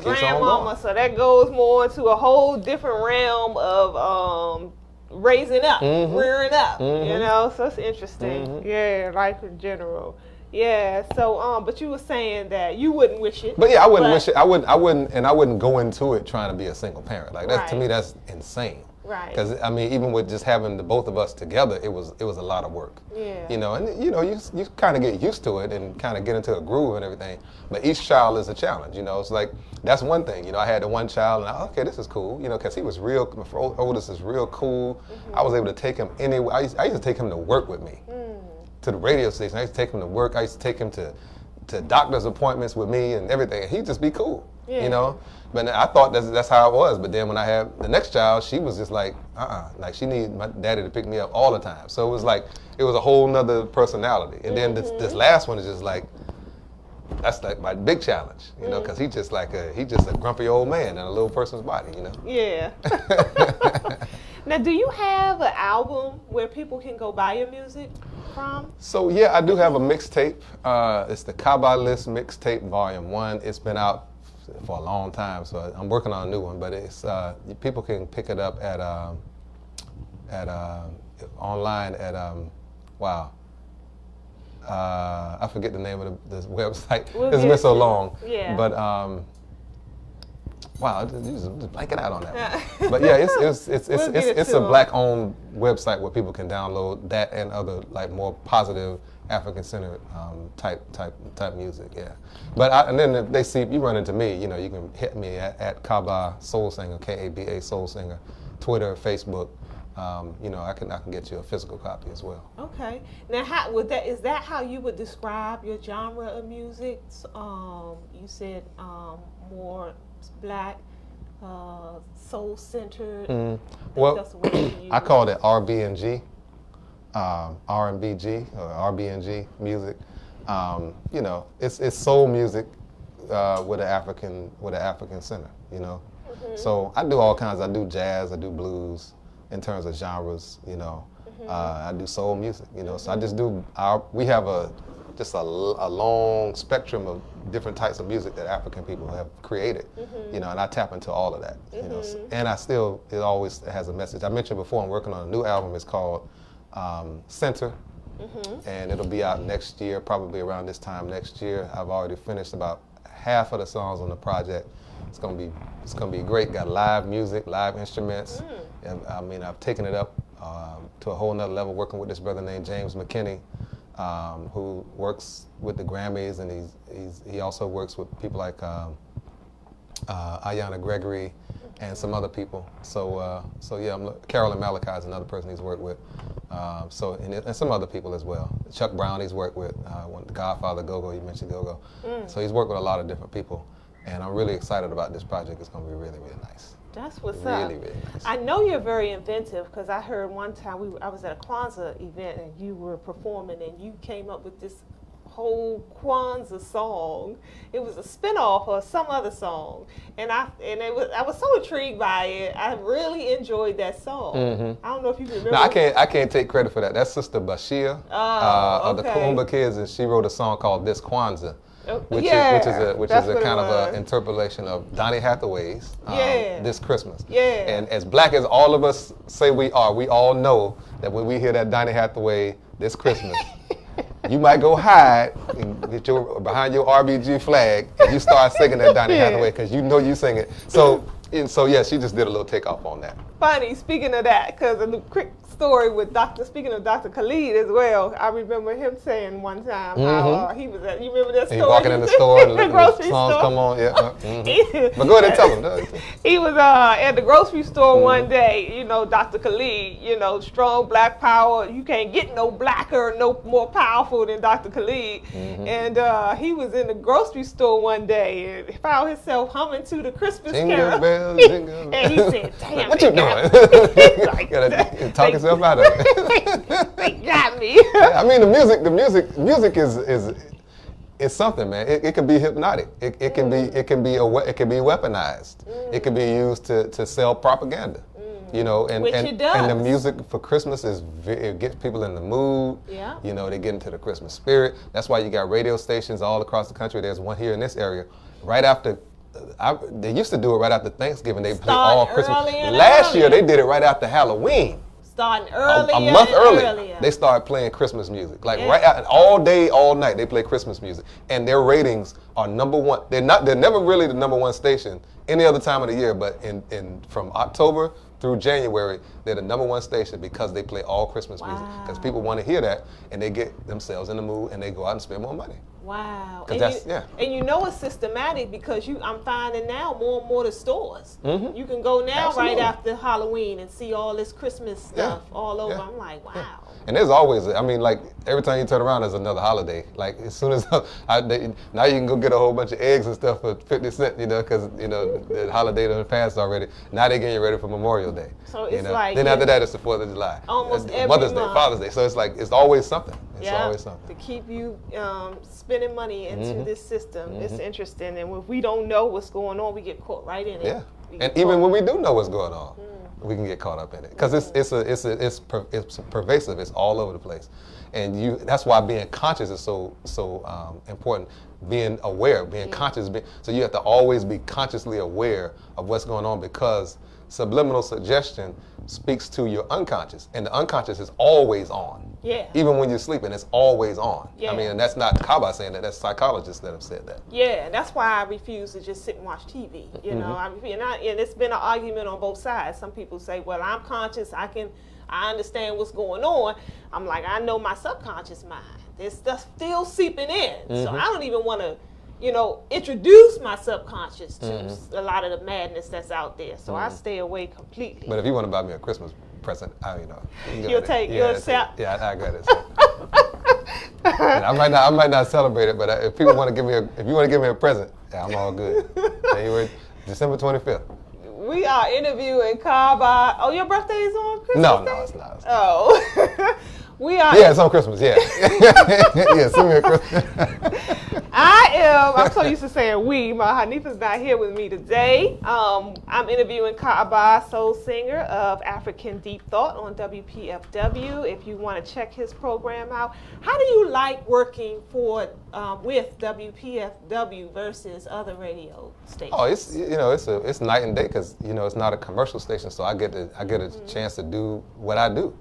grandmama, so that goes more into a whole different realm of raising up, rearing up, so it's interesting. Yeah, life in general. Yeah, so but you were saying that you wouldn't wish it. But yeah, I wouldn't wish it. I wouldn't go into it trying to be a single parent. Like that, to me, that's insane. Right. Because I mean, even with just having the both of us together, it was a lot of work. Yeah. You know, and you kind of get used to it and kind of get into a groove and everything. But each child is a challenge. You know, it's like that's one thing. You know, I had the one child, and okay, this is cool. You know, because he was real. My oldest is real cool. Mm-hmm. I was able to take him anywhere. I used to take him to work with me, to the radio station. I used to take him to work. I used to take him to doctor's appointments with me and everything. He'd just be cool. Yeah. You know, but I thought that's how it was. But then when I had the next child, she was just like, like she needed my daddy to pick me up all the time. So it was like, it was a whole nother personality. And then this last one is just like, that's like my big challenge, you know, because he's just a grumpy old man in a little person's body, you know. Yeah. Now, do you have an album where people can go buy your music from? So yeah, I do have a mixtape. It's the Kaba List Mixtape Volume 1. It's been out for a long time, so I'm working on a new one. But it's people can pick it up at online at I forget the name of the website. It's been so long. Yeah. But wow, just blanking out on that one. But yeah, it's a black-owned website where people can download that and other like more positive African-centered type music. Yeah. But and then if they see you run into me, you know, you can hit me at Kaba Soul Singer, Kaba Soul Singer, Twitter, Facebook. You know, I can get you a physical copy as well. Okay. Now, is that how you would describe your genre of music? You said more black, soul-centered. Well, that's the word you use. I call it R&B-G, R&B-G, or R&B music. You know, it's soul music with an African center. You know, so I do all kinds. I do jazz, I do blues. In terms of genres, you know, I do soul music, you know. So I just do we have a long spectrum of different types of music that African people have created, you know, and I tap into all of that, you know. So, and it always has a message. I mentioned before I'm working on a new album. It's called Center, and it'll be out next year, probably around this time next year. I've already finished about half of the songs on the project. It's gonna be great. Got live music, live instruments. And, I mean, I've taken it up to a whole nother level, working with this brother named James McKinney, who works with the Grammys, and he also works with people like Ayanna Gregory and some other people. So yeah, Carolyn Malachi is another person he's worked with. And some other people as well. Chuck Brown he's worked with, the Godfather Go-Go, you mentioned Go-Go. So he's worked with a lot of different people. And I'm really excited about this project. It's going to be really, really nice. That's what's up. Really, really nice. I know you're very inventive because I heard one time I was at a Kwanzaa event and you were performing and you came up with this whole Kwanzaa song. It was a spinoff of some other song, and I was so intrigued by it. I really enjoyed that song. I don't know if you remember. No, I can't take credit for that. That's Sister Bashir of the Kumba Kids, and she wrote a song called This Kwanzaa. Which is a kind of an interpolation of Donny Hathaway's This Christmas. Yeah. And as black as all of us say we all know that when we hear that Donny Hathaway This Christmas, you might go hide and get behind your RBG flag and you start singing that Donny Hathaway because you know you sing it. So yeah, she just did a little takeoff on that. Funny, speaking of that, because a quick story with speaking of Dr. Khalid as well, I remember him saying one time how he was you remember that story? He walking in the store and the grocery songs store. Come on, yeah. But go ahead and tell him. He was at the grocery store one day, you know, Dr. Khalid, you know, strong black power. You can't get no blacker, no more powerful than Dr. Khalid. And he was in the grocery store one day and found himself humming to the Christmas carol. Bells, jingle bells. And he said, damn, what you doing? Like, gotta talk yourself out of it. They got me. I mean, the music is something, man. It can be hypnotic. It can be weaponized. It can be used to sell propaganda. You know, and the music for Christmas it gets people in the mood. Yeah. You know, they get into the Christmas spirit. That's why you got radio stations all across the country. There's one here in this area. Right after, they used to do it right after Thanksgiving. They play all Christmas. Last year they did it right after Halloween. Starting earlier. A month earlier. They started playing Christmas music. Like right out, all day, all night, they play Christmas music. And their ratings are #1. They're never really the #1 station any other time of the year, but from October through January, they're the #1 station because they play all Christmas music. Because people want to hear that, and they get themselves in the mood, and they go out and spend more money. Wow. And you know it's systematic because I'm finding now more and more the stores. Mm-hmm. You can go now Absolutely. right after Halloween and see all this Christmas stuff all over. I'm like, wow. Yeah. And there's always, I mean, like every time you turn around, there's another holiday. Like as soon as now you can go get a whole bunch of eggs and stuff for 50 cents, you know, because you know the holiday done passed already. Now they're getting ready for Memorial Day. So it's like then after that, it's the 4th of July. Almost every Mother's Day, month. Father's Day. So it's like it's always something. It's always something. To keep you spending money into this system. It's interesting, and if we don't know what's going on, we get caught right in it. Yeah, and even when we do know what's going on, we can get caught up in it because it's pervasive. It's all over the place, and that's why being conscious is so important. Being aware, being conscious. So you have to always be consciously aware of what's going on because subliminal suggestion speaks to your unconscious, and the unconscious is always on. Yeah. Even when you're sleeping, it's always on. Yeah. I mean, and that's not Kaba saying that. That's psychologists that have said that. Yeah, and that's why I refuse to just sit and watch TV. You know, and it's been an argument on both sides. Some people say, "Well, I'm conscious. I understand what's going on." I'm like, I know my subconscious mind. There's stuff still seeping in, so I don't even want to, introduce my subconscious to a lot of the madness that's out there. So I stay away completely. But if you want to buy me a Christmas present, you'll accept. Yeah, I got it. I might not celebrate it, but if people want to give me if you want to give me a present, I'm all good. December 25th. We are interviewing Kaba. Oh, your birthday is on Christmas? No, it's not. Oh. We are. Yeah, it's on Christmas. Yeah. Yeah, send me a Christmas. I'm so used to saying we. My Hanifa's not here with me today. I'm interviewing Kaba, soul singer of African Deep Thought on WPFW. If you want to check his program out, how do you like working with WPFW versus other radio stations? Oh, it's night and day because it's not a commercial station, so I get a chance to do what I do.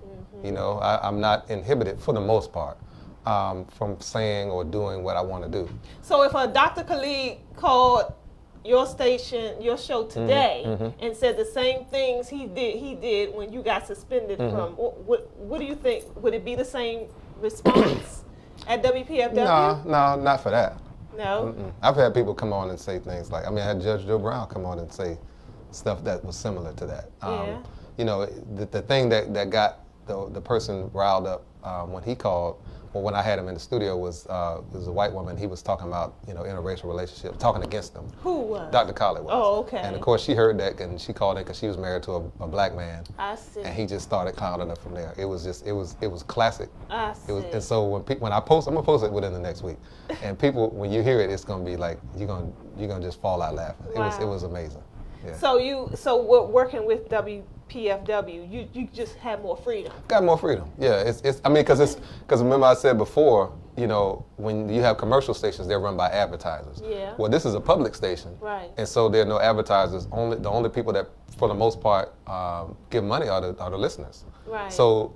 I'm not inhibited for the most part from saying or doing what I want to do. So if a Dr. Khalid called your station, your show today, and said the same things he did when you got suspended from, what do you think? Would it be the same response at WPFW? No, not for that. No? I've had people come on and say things like, I had Judge Joe Brown come on and say stuff that was similar to that. The thing that got the person riled up when he called, or when I had him in the studio, was a white woman. He was talking about interracial relationships, talking against them. Who was? Dr. Khalid was. Oh, okay. And of course she heard that, and she called in because she was married to a black man. I see. And he just started clowning her from there. It was classic. I see. And so when I post, I'm gonna post it within the next week, and people, when you hear it, it's gonna be like you're gonna just fall out laughing. Wow. It was amazing. Yeah. So working with WPFW, you just have more freedom. Got more freedom. Yeah, because remember I said before, when you have commercial stations, they're run by advertisers. Yeah. Well, this is a public station. Right. And so there are no advertisers. The only people that, for the most part, give money are the listeners. Right. So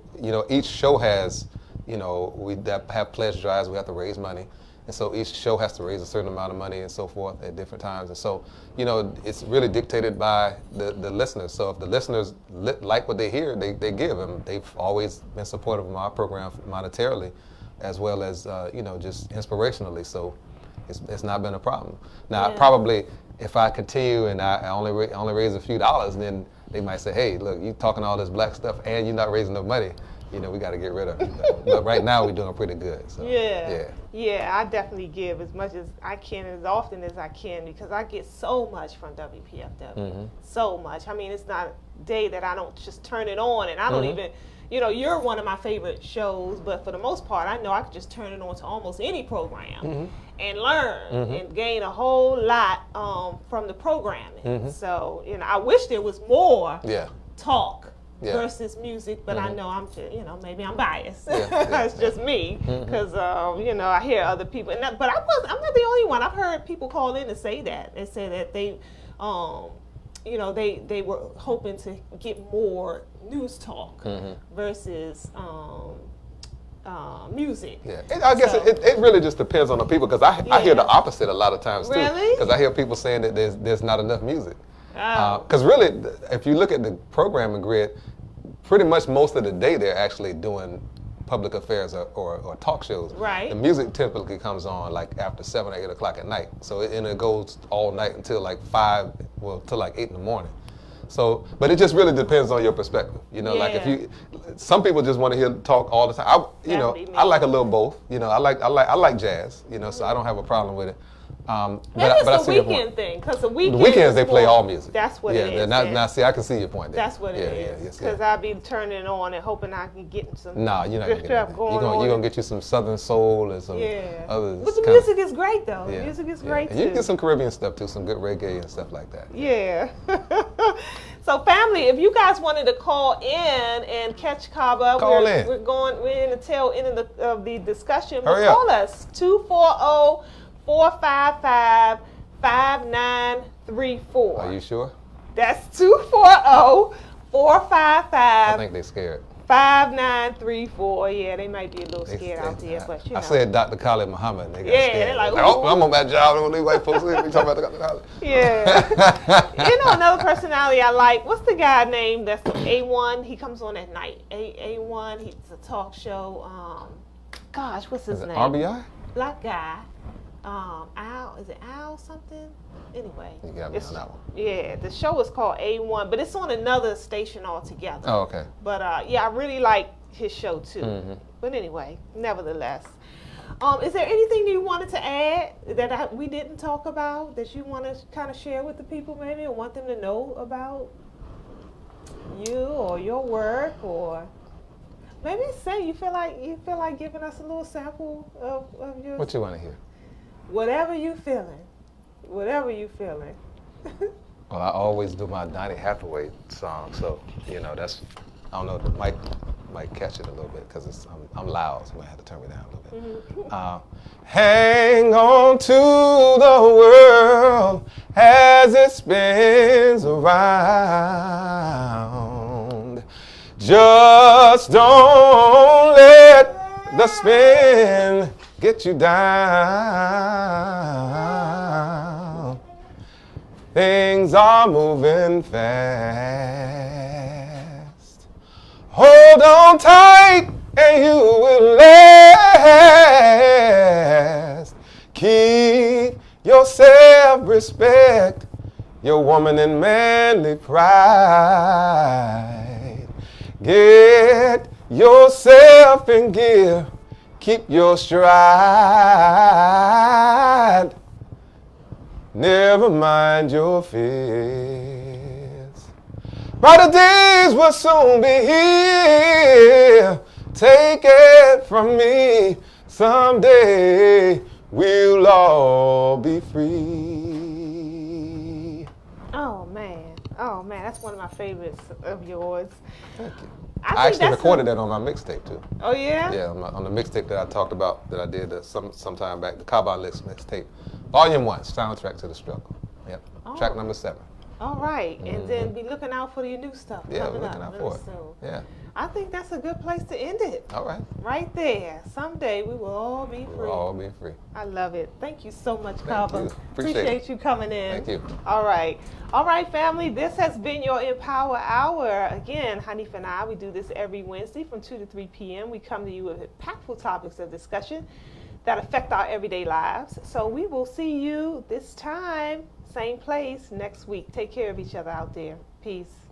each show has, we have pledge drives. We have to raise money. And so each show has to raise a certain amount of money and so forth at different times. And so, it's really dictated by the listeners. So if the listeners like what they hear, they give. And they've always been supportive of my program monetarily, as well as, just inspirationally. So it's not been a problem. Now, probably if I continue and I only raise a few dollars, then they might say, hey, look, you talking all this black stuff and you're not raising no money. We got to get rid of it. But right now, we're doing pretty good. So, yeah, I definitely give as much as I can, as often as I can, because I get so much from WPFW. So much. It's not a day that I don't just turn it on, and I don't even, you're one of my favorite shows, but for the most part, I know I could just turn it on to almost any program and learn and gain a whole lot from the programming. So, I wish there was more talk. Versus music, but I know I'm just, maybe I'm biased. It's just me, because I hear other people, but I'm not the only one. I've heard people call in and say that. They say that they, they were hoping to get more news talk versus music. Yeah, I guess it really just depends on the people, because I hear the opposite a lot of times too. Really? Because I hear people saying that there's not enough music. Because really, if you look at the programming grid, pretty much most of the day they're actually doing public affairs or talk shows. Right. The music typically comes on like after 7 or 8 o'clock at night. So it goes all night until like 5, well, till like 8 in the morning. So, but it just really depends on your perspective. You know, like if some people just want to hear talk all the time. I like a little both. You know, I like jazz. You know, so I don't have a problem with it. But it's a weekend thing, because the weekends they play all music. That's what it is. Now, see, I can see your point there. That's what it is. Because I'll be turning it on and hoping I can get some. Nah, you're not gonna get that. You're gonna get you some Southern soul and some others. But the music is great though. The music is great too. You can get some Caribbean stuff too, some good reggae and stuff like that. Yeah. So family, if you guys wanted to call in and catch Kaba, we're in the tail end of the discussion. Call us 240-455-5934. Are you sure? That's 240-455. I think they're scared. 5934. Yeah, they might be a little scared out there, but you know. I said Dr. Khalid Muhammad. And they got scared. They're like, oh, I'm on that job. When these white folks hear me talking about Dr. Khalid. Yeah. You know, another personality I like. What's the guy named that's A1? He comes on at night. A1. He's a talk show. Gosh, what's his name? RBI? Black guy. Al. Is it Al something? Anyway. You got me on that one. Yeah, the show is called A1, but it's on another station altogether. Oh, okay. But I really like his show too. Mm-hmm. But anyway, nevertheless. Is there anything you wanted to add that we didn't talk about that you want to kind of share with the people maybe, or want them to know about you or your work, or maybe say you feel like giving us a little sample of your. What you want to hear? Whatever you feeling. Whatever you feeling. Well, I always do my Donny Hathaway song, so you know that's. I don't know. The mic might catch it a little bit because I'm loud, so I might have to turn me down a little bit. Mm-hmm. Hang on to the world as it spins around. Just don't let the spin get you down. Things are moving fast. Hold on tight and you will last. Keep your self-respect, your woman and manly pride. Get yourself in gear. Keep your stride. Never mind your fears. Brighter days will soon be here. Take it from me. Someday we'll all be free. Oh man, that's one of my favorites of yours. Thank you. I actually recorded that on my mixtape too. Oh yeah? Yeah, on the mixtape that I talked about that I did some time back, the Kaba mixtape, Volume 1, Soundtrack to the Struggle. Yep. Oh. Track number 7. All right, and then be looking out for your new stuff. Yeah, we're looking out for it. Yeah. I think that's a good place to end it. All right. Right there. Someday we will all be free. We'll all be free. I love it. Thank you so much, Kaba. Appreciate you coming in. Thank you. All right. All right, family. This has been your Empower Hour. Again, Hanif and I, we do this every Wednesday from 2 to 3 p.m. We come to you with impactful topics of discussion that affect our everyday lives. So we will see you this time, same place, next week. Take care of each other out there. Peace.